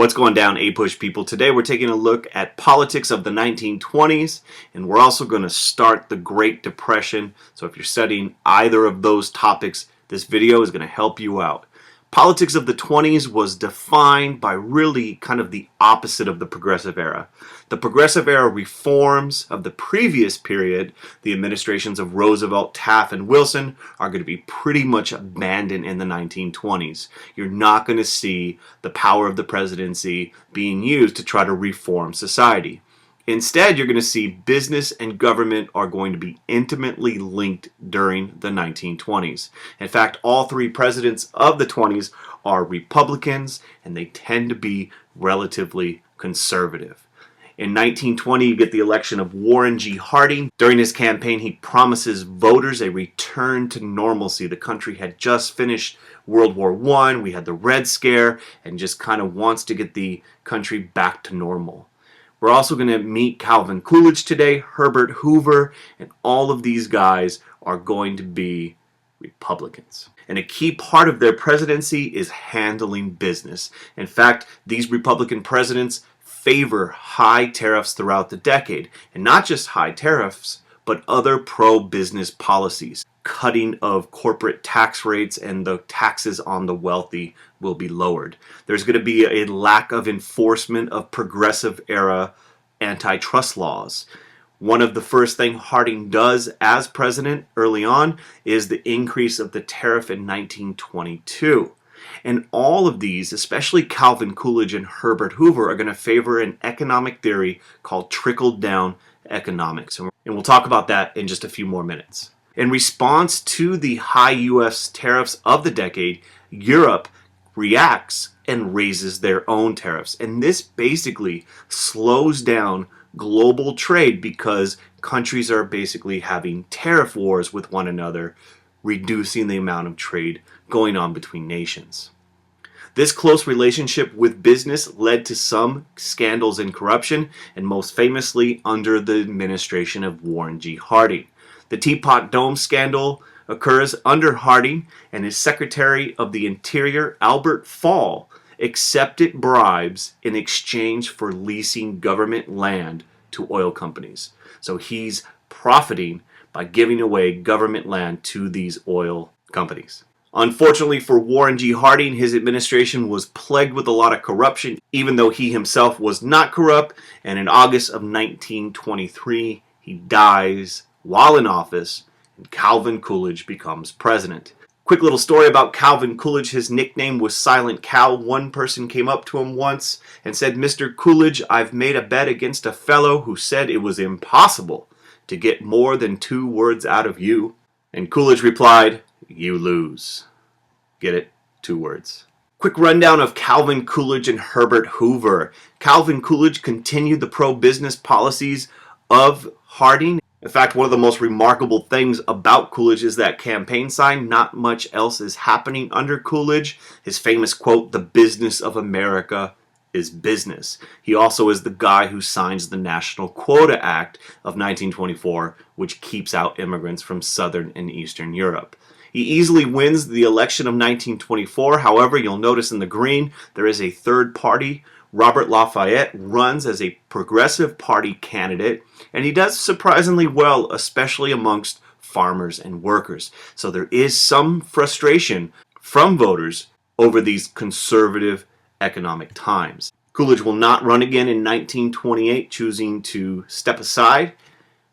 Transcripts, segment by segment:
What's going down, APUSH people? Today we're taking a look at politics of the 1920s, and we're also going to start the Great Depression. So if you're studying either of those topics, this video is going to help you out. Politics of the 20s was defined by really kind of the opposite of the Progressive Era. The Progressive Era reforms of the previous period, the administrations of Roosevelt, Taft, and Wilson, are going to be pretty much abandoned in the 1920s. You're not going to see the power of the presidency being used to try to reform society. Instead, you're going to see business and government are going to be intimately linked during the 1920s. In fact, all three presidents of the 20s are Republicans, and they tend to be relatively conservative. In 1920, you get the election of Warren G. Harding. During his campaign, he promises voters a return to normalcy. The country had just finished World War I, we had the Red Scare, and just kind of wants to get the country back to normal. We're also going to meet Calvin Coolidge today, Herbert Hoover, and all of these guys are going to be Republicans. And a key part of their presidency is handling business. In fact, these Republican presidents favor high tariffs throughout the decade. And not just high tariffs, but other pro-business policies. Cutting of corporate tax rates and the taxes on the wealthy will be lowered. There's going to be a lack of enforcement of progressive era antitrust laws. One of the first things Harding does as president early on is the increase of the tariff in 1922. And all of these, especially Calvin Coolidge and Herbert Hoover, are going to favor an economic theory called trickle-down economics. And we'll talk about that in just a few more minutes. In response to the high U.S. tariffs of the decade, Europe reacts and raises their own tariffs. And this basically slows down global trade because countries are basically having tariff wars with one another, reducing the amount of trade going on between nations. This close relationship with business led to some scandals and corruption, and most famously under the administration of Warren G. Harding. The Teapot Dome scandal occurs under Harding, and his Secretary of the Interior, Albert Fall, accepted bribes in exchange for leasing government land to oil companies. So he's profiting by giving away government land to these oil companies. Unfortunately for Warren G. Harding, his administration was plagued with a lot of corruption, even though he himself was not corrupt, and in August of 1923, he dies while in office, and Calvin Coolidge becomes president. Quick little story about Calvin Coolidge. His nickname was Silent Cal. One person came up to him once and said, "Mr. Coolidge, I've made a bet against a fellow who said it was impossible to get more than 2 words out of you." And Coolidge replied, "You lose." Get it? 2 words. Quick rundown of Calvin Coolidge and Herbert Hoover. Calvin Coolidge continued the pro-business policies of Harding. In fact, one of the most remarkable things about Coolidge is that campaign sign. Not much else is happening under Coolidge. His famous quote, "The business of America is business." He also is the guy who signs the National Quota Act of 1924, which keeps out immigrants from Southern and Eastern Europe. He easily wins the election of 1924. However, you'll notice in the green, there is a third party. Robert Lafayette runs as a Progressive Party candidate, and he does surprisingly well, especially amongst farmers and workers. So there is some frustration from voters over these conservative economic times. Coolidge will not run again in 1928, choosing to step aside.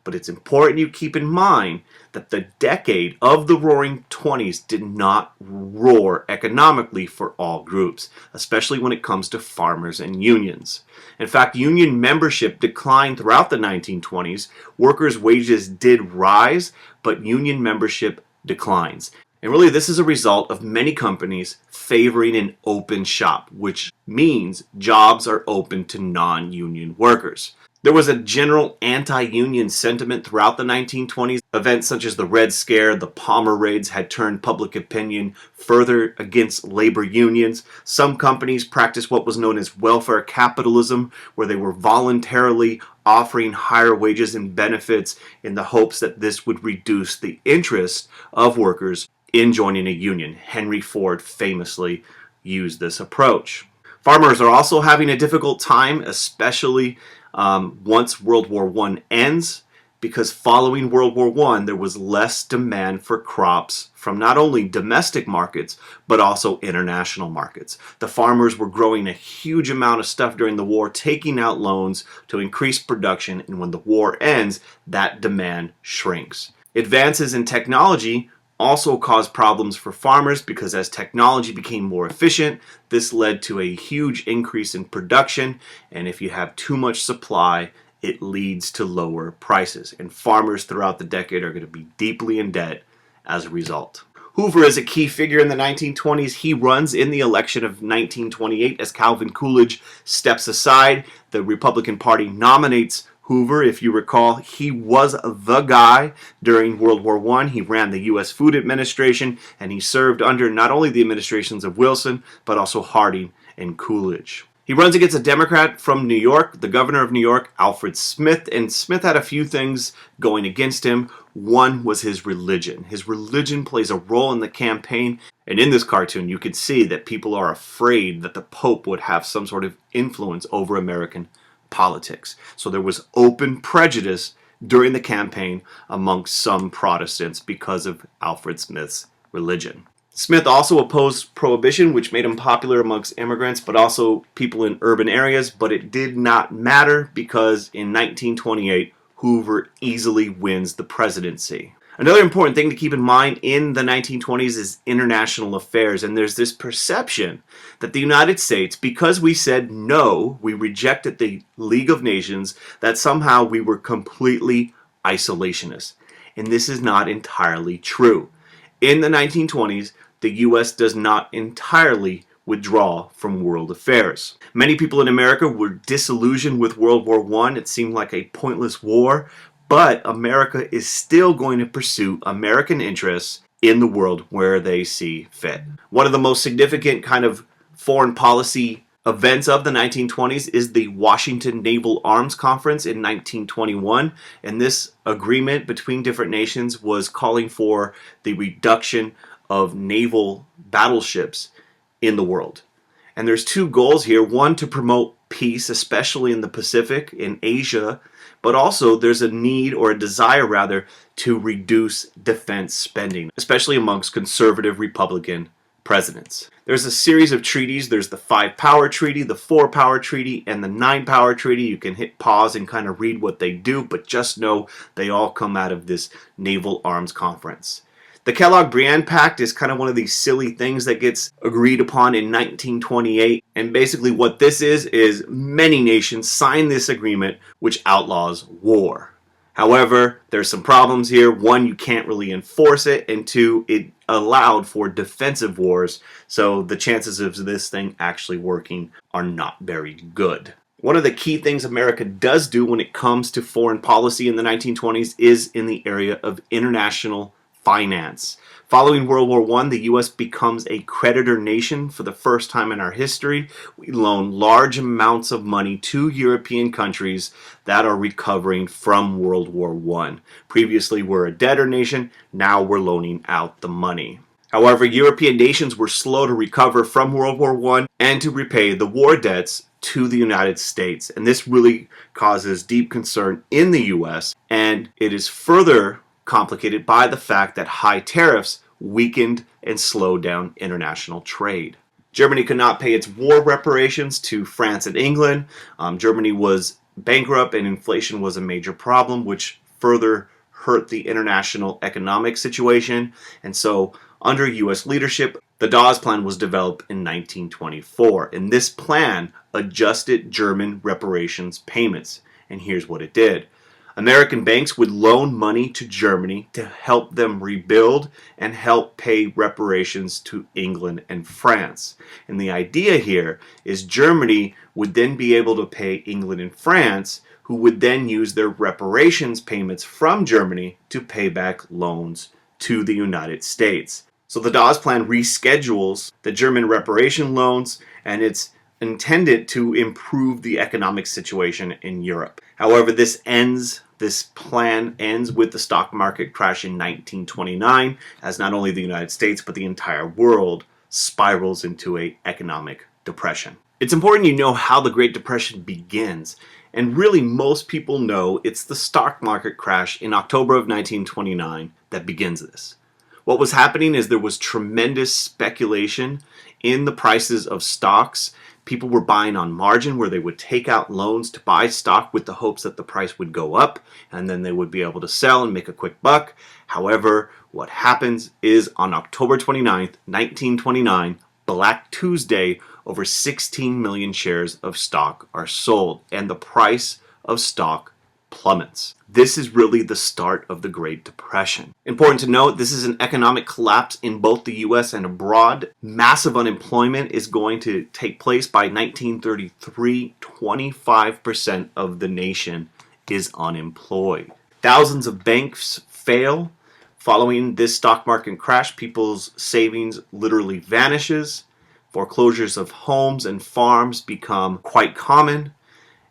But it's important you keep in mind that the decade of the Roaring '20s did not roar economically for all groups, especially when it comes to farmers and unions. In fact, union membership declined throughout the 1920s. Workers' wages did rise, but union membership declines. And really, this is a result of many companies favoring an open shop, which means jobs are open to non-union workers. There was a general anti-union sentiment throughout the 1920s. Events such as the Red Scare, the Palmer raids had turned public opinion further against labor unions. Some companies practiced what was known as welfare capitalism, where they were voluntarily offering higher wages and benefits in the hopes that this would reduce the interest of workers in joining a union. Henry Ford famously used this approach. Farmers are also having a difficult time, especially once World War I ends, because following World War I, there was less demand for crops from not only domestic markets, but also international markets. The farmers were growing a huge amount of stuff during the war, taking out loans to increase production, and when the war ends, that demand shrinks. Advances in technology also caused problems for farmers because as technology became more efficient, this led to a huge increase in production, and if you have too much supply, it leads to lower prices. And farmers throughout the decade are going to be deeply in debt as a result. Hoover is a key figure in the 1920s. He runs in the election of 1928 as Calvin Coolidge steps aside. The Republican Party nominates Hoover. If you recall, he was the guy during World War I. He ran the U.S. Food Administration, and he served under not only the administrations of Wilson, but also Harding and Coolidge. He runs against a Democrat from New York, the governor of New York, Alfred Smith, and Smith had a few things going against him. One was his religion. His religion plays a role in the campaign, and in this cartoon you can see that people are afraid that the Pope would have some sort of influence over American politics. So there was open prejudice during the campaign amongst some Protestants because of Alfred Smith's religion. Smith also opposed prohibition, which made him popular amongst immigrants, but also people in urban areas, but it did not matter because in 1928, Hoover easily wins the presidency. Another important thing to keep in mind in the 1920s is international affairs, and there's this perception that the United States, because we said no, we rejected the League of Nations, that somehow we were completely isolationist. And this is not entirely true. In the 1920s, the U.S. does not entirely withdraw from world affairs. Many people in America were disillusioned with World War I. It seemed like a pointless war, but America is still going to pursue American interests in the world where they see fit. One of the most significant kind of foreign policy events of the 1920s is the Washington Naval Arms Conference in 1921, and this agreement between different nations was calling for the reduction of naval battleships in the world. And there's two goals here. One, to promote peace, especially in the Pacific, in Asia, but also there's a need, or a desire rather, to reduce defense spending, especially amongst conservative Republican presidents. There's a series of treaties. There's the 5-Power Treaty, the 4-Power Treaty, and the 9-Power Treaty. You can hit pause and kind of read what they do, but just know they all come out of this Naval Arms Conference. The Kellogg-Briand Pact is kind of one of these silly things that gets agreed upon in 1928. And basically what this is many nations sign this agreement which outlaws war. However, there's some problems here. One, you can't really enforce it. And two, it allowed for defensive wars. So the chances of this thing actually working are not very good. One of the key things America does do when it comes to foreign policy in the 1920s is in the area of international finance. Following World War I, the U.S. becomes a creditor nation for the first time in our history. We loan large amounts of money to European countries that are recovering from World War I. Previously, we're a debtor nation. Now we're loaning out the money. However, European nations were slow to recover from World War I and to repay the war debts to the United States. And this really causes deep concern in the U.S. and it is further complicated by the fact that high tariffs weakened and slowed down international trade. Germany could not pay its war reparations to France and England. Germany was bankrupt and inflation was a major problem, which further hurt the international economic situation. And so under U.S. leadership, the Dawes Plan was developed in 1924. And this plan adjusted German reparations payments. And here's what it did. American banks would loan money to Germany to help them rebuild and help pay reparations to England and France. And the idea here is Germany would then be able to pay England and France, who would then use their reparations payments from Germany to pay back loans to the United States. So the Dawes Plan reschedules the German reparation loans, and it's intended to improve the economic situation in Europe. However, this plan ends with the stock market crash in 1929, as not only the United States but the entire world spirals into an economic depression. It's important you know how the Great Depression begins, and really most people know it's the stock market crash in October of 1929 that begins this. What was happening is there was tremendous speculation in the prices of stocks. People were buying on margin where they would take out loans to buy stock with the hopes that the price would go up and then they would be able to sell and make a quick buck. However, what happens is on October 29th, 1929, Black Tuesday, over 16 million shares of stock are sold and the price of stock plummets. This is really the start of the Great Depression. Important to note, this is an economic collapse in both the US and abroad. Massive unemployment is going to take place by 1933. 25% of the nation is unemployed. Thousands of banks fail. Following this stock market crash, people's savings literally vanishes. Foreclosures of homes and farms become quite common,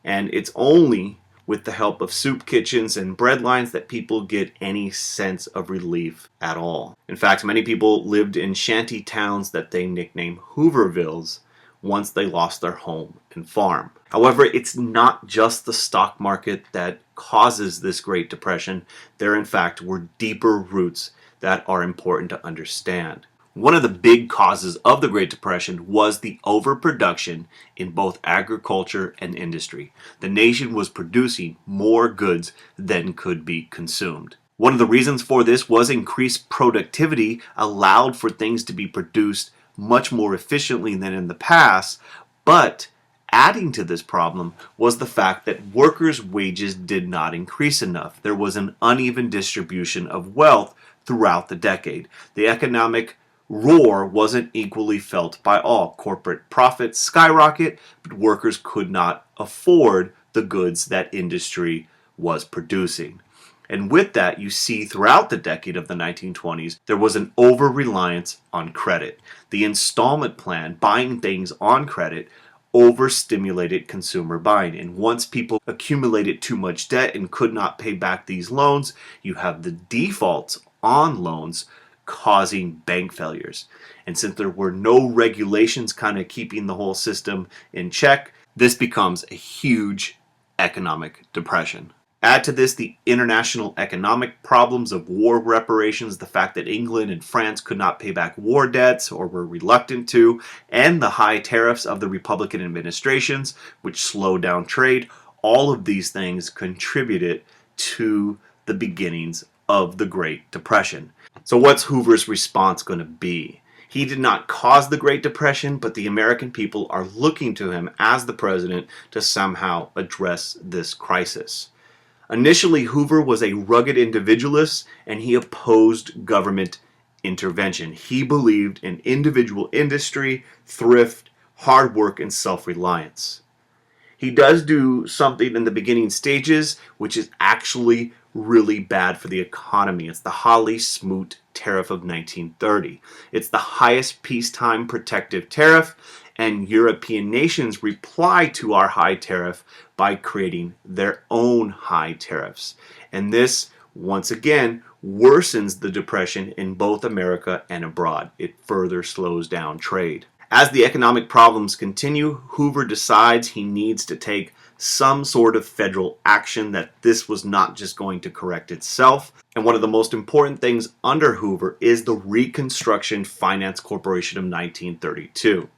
and it's only with the help of soup kitchens and bread lines that people get any sense of relief at all. In fact, many people lived in shanty towns that they nicknamed hoovervilles once they lost their home and farm. However, it's not just the stock market that causes this Great Depression. There, in fact, were deeper roots that are important to understand. One of the big causes of the Great Depression was the overproduction in both agriculture and industry. The nation was producing more goods than could be consumed. One of the reasons for this was increased productivity allowed for things to be produced much more efficiently than in the past, but adding to this problem was the fact that workers' wages did not increase enough. There was an uneven distribution of wealth throughout the decade. The economic roar wasn't equally felt by all. Corporate profits skyrocket, but workers could not afford the goods that industry was producing. And with that, you see throughout the decade of the 1920s, there was an over-reliance on credit. The installment plan, buying things on credit, overstimulated consumer buying. And once people accumulated too much debt and could not pay back these loans, you have the defaults on loans causing bank failures. And since there were no regulations kind of keeping the whole system in check, this becomes a huge economic depression. Add to this the international economic problems of war reparations, the fact that England and France could not pay back war debts or were reluctant to, and the high tariffs of the Republican administrations, which slowed down trade. All of these things contributed to the beginnings of the Great Depression. So what's Hoover's response going to be? He did not cause the Great Depression, but the American people are looking to him as the president to somehow address this crisis. Initially, Hoover was a rugged individualist and he opposed government intervention. He believed in individual industry, thrift, hard work, and self-reliance. He does do something in the beginning stages, which is actually really bad for the economy. It's the Hawley-Smoot Tariff of 1930. It's the highest peacetime protective tariff, and European nations reply to our high tariff by creating their own high tariffs. And this, once again, worsens the depression in both America and abroad. It further slows down trade. As the economic problems continue, Hoover decides he needs to take some sort of federal action, that this was not just going to correct itself. And one of the most important things under Hoover is the Reconstruction Finance Corporation of 1932.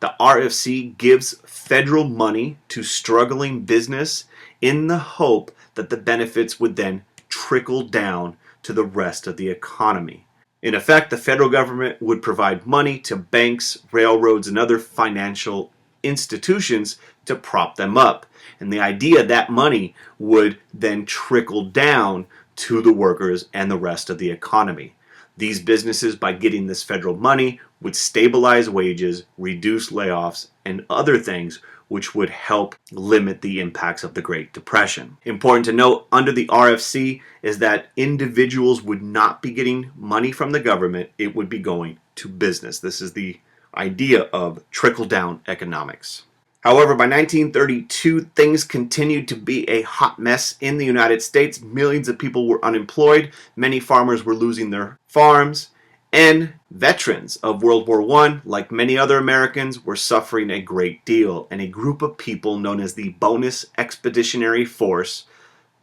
The RFC gives federal money to struggling business in the hope that the benefits would then trickle down to the rest of the economy. In effect, the federal government would provide money to banks, railroads, and other financial institutions to prop them up. And the idea that money would then trickle down to the workers and the rest of the economy. These businesses, by getting this federal money, would stabilize wages, reduce layoffs, and other things which would help limit the impacts of the Great Depression. Important to note, under the RFC is that individuals would not be getting money from the government, it would be going to business. This is the idea of trickle-down economics. However, by 1932, things continued to be a hot mess in the United States. Millions of people were unemployed. Many farmers were losing their farms. And veterans of World War I, like many other Americans, were suffering a great deal, and a group of people known as the Bonus Expeditionary Force,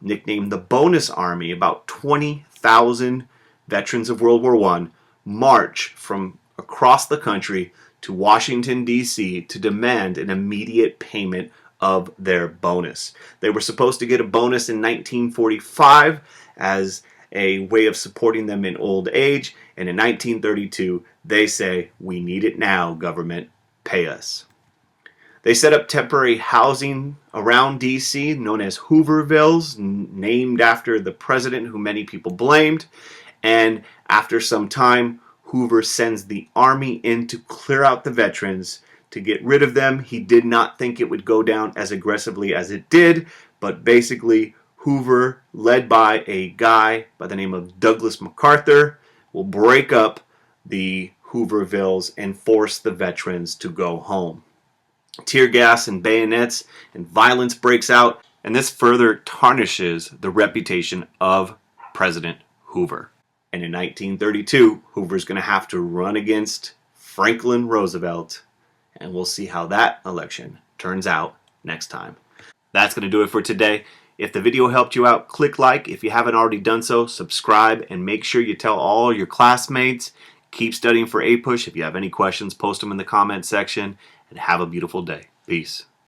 nicknamed the Bonus Army, about 20,000 veterans of World War I, march from across the country to Washington, D.C. to demand an immediate payment of their bonus. They were supposed to get a bonus in 1945 as a way of supporting them in old age, and in 1932 they say, "We need it now, government, pay us." They set up temporary housing around D.C. known as hoovervilles, named after the president who many people blamed, and after some time Hoover sends the army in to clear out the veterans, to get rid of them. He did not think it would go down as aggressively as it did, but basically Hoover, led by a guy by the name of Douglas MacArthur, will break up the hoovervilles and force the veterans to go home. Tear gas and bayonets and violence breaks out, and this further tarnishes the reputation of President Hoover. And in 1932, Hoover's going to have to run against Franklin Roosevelt, and we'll see how that election turns out next time. That's going to do it for today. If the video helped you out, click like. If you haven't already done so, subscribe, and make sure you tell all your classmates. Keep studying for APUSH. If you have any questions, post them in the comment section, and have a beautiful day. Peace.